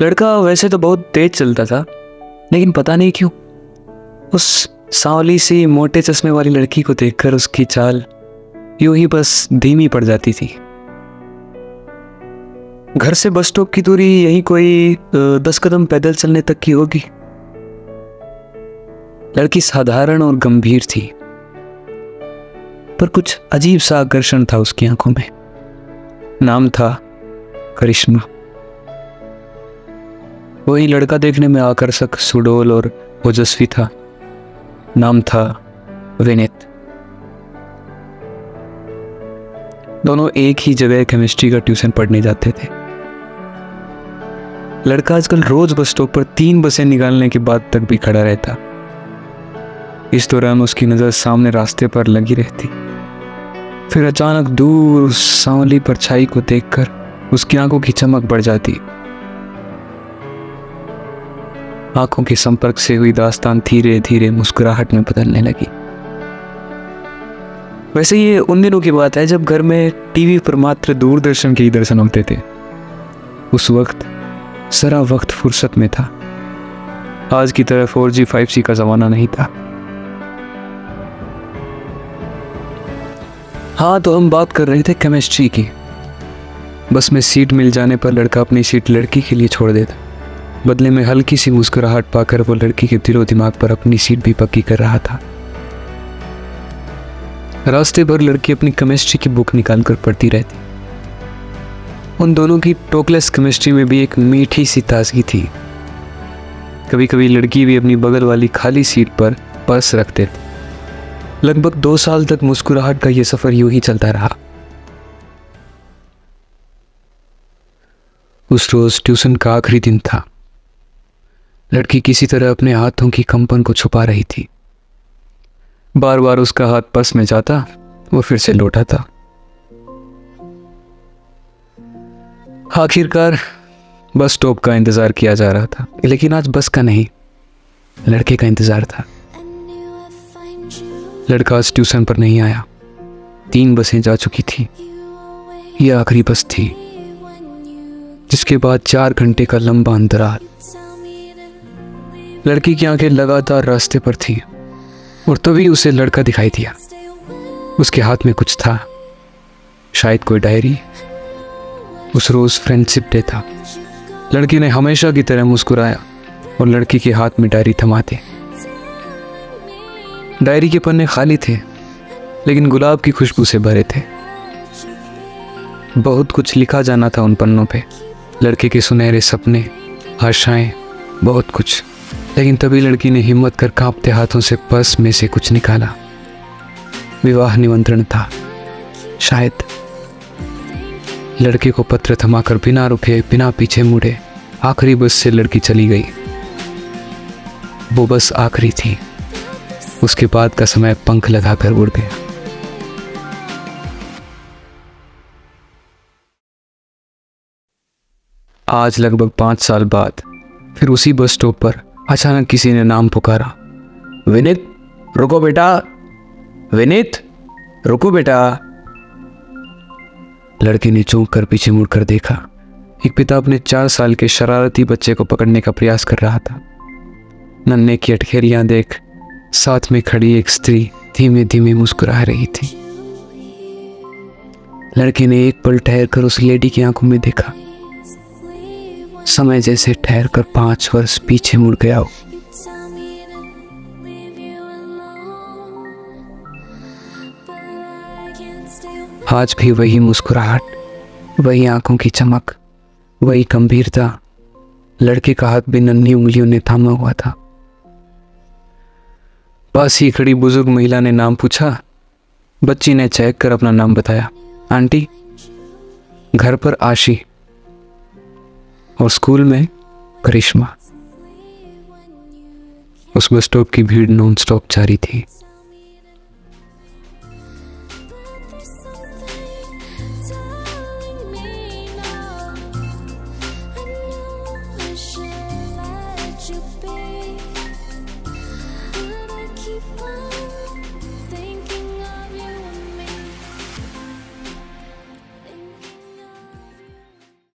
लड़का वैसे तो बहुत तेज चलता था, लेकिन पता नहीं क्यों उस सांवली सी मोटे चश्मे वाली लड़की को देखकर उसकी चाल यूं ही बस धीमी पड़ जाती थी। घर से बस स्टॉप की दूरी यही कोई 10 कदम पैदल चलने तक की होगी। लड़की साधारण और गंभीर थी, पर कुछ अजीब सा आकर्षण था उसकी आंखों में। नाम था करिश्मा। वही लड़का देखने में आकर्षक, सुडौल और ओजस्वी था। नाम था विनीत। दोनों एक ही जगह केमिस्ट्री का ट्यूशन पढ़ने जाते थे। लड़का आजकल रोज बस स्टॉप पर 3 बसें निकालने के बाद तक भी खड़ा रहता। इस दौरान उसकी नजर सामने रास्ते पर लगी रहती। फिर अचानक दूर उस सांवली परछाई को देखकर उसकी आंखों की चमक बढ़ जाती। आंखों के संपर्क से हुई दास्तान धीरे धीरे मुस्कुराहट में बदलने लगी। वैसे ये उन दिनों की बात है जब घर में टीवी पर मात्र दूरदर्शन के ही दर्शन होते थे। उस वक्त सारा वक्त फुर्सत में था। आज की तरह 4G 5G का जमाना नहीं था। हाँ, तो हम बात कर रहे थे केमिस्ट्री की। बस में सीट मिल जाने पर लड़का अपनी सीट लड़की के लिए छोड़ देता। बदले में हल्की सी मुस्कुराहट पाकर वो लड़की के दिलो दिमाग पर अपनी सीट भी पक्की कर रहा था। रास्ते भर लड़की अपनी केमिस्ट्री की बुक निकालकर पढ़ती रहती। उन दोनों की टॉकलेस केमिस्ट्री में भी एक मीठी सी ताजगी थी। कभी कभी लड़की भी अपनी बगल वाली खाली सीट पर पर्स रखते थे। लगभग 2 साल तक मुस्कुराहट का यह सफर यूं ही चलता रहा। उस रोज ट्यूशन का आखिरी दिन था। लड़की किसी तरह अपने हाथों की कंपन को छुपा रही थी। बार बार उसका हाथ पर्स में जाता, वो फिर से लौटाता। आखिरकार बस स्टॉप का इंतजार किया जा रहा था, लेकिन आज बस का नहीं, लड़के का इंतजार था। लड़का आज ट्यूशन पर नहीं आया। 3 बसें जा चुकी थी। यह आखिरी बस थी, जिसके बाद 4 घंटे का लंबा अंतराल। लड़की की आंखें लगातार रास्ते पर थीं, और तभी उसे लड़का दिखाई दिया। उसके हाथ में कुछ था, शायद कोई डायरी। उस रोज फ्रेंडशिप डे था। लड़की ने हमेशा की तरह मुस्कुराया और लड़की के हाथ में डायरी थमाते। डायरी के पन्ने खाली थे, लेकिन गुलाब की खुशबू से भरे थे। बहुत कुछ लिखा जाना था उन पन्नों पे। लड़के के सुनहरे सपने, आशाएं, बहुत कुछ। लेकिन तभी लड़की ने हिम्मत कर कांपते हाथों से पर्स में से कुछ निकाला। विवाह निमंत्रण था, शायद। लड़के को पत्र थमाकर बिना रुके, बिना पीछे मुड़े आखिरी बस से लड़की चली गई। वो बस आखिरी थी। उसके बाद का समय पंख लगाकर उड़ गया। आज लगभग 5 साल बाद फिर उसी बस स्टॉप पर अचानक किसी ने नाम पुकारा, विनीत, रुको बेटा, विनीत, रुको बेटा। लड़के ने चौंक कर पीछे मुड़कर देखा। एक पिता अपने 4 साल के शरारती बच्चे को पकड़ने का प्रयास कर रहा था। नन्हे की अठखेलियां देख साथ में खड़ी एक स्त्री धीमे धीमे मुस्कुरा रही थी। लड़के ने एक पल ठहर कर उस लेडी की आंखों में देखा। समय जैसे ठहर कर 5 वर्ष पीछे मुड़ गया हो। आज भी वही मुस्कुराहट, वही आंखों की चमक, वही गंभीरता। लड़के का हाथ भी नन्ही उंगलियों ने थामा हुआ था। पास ही खड़ी बुजुर्ग महिला ने नाम पूछा। बच्ची ने चेक कर अपना नाम बताया, आंटी। घर पर आशी और स्कूल में करिश्मा। उस बस स्टॉप की भीड़ नॉन स्टॉप जारी थी।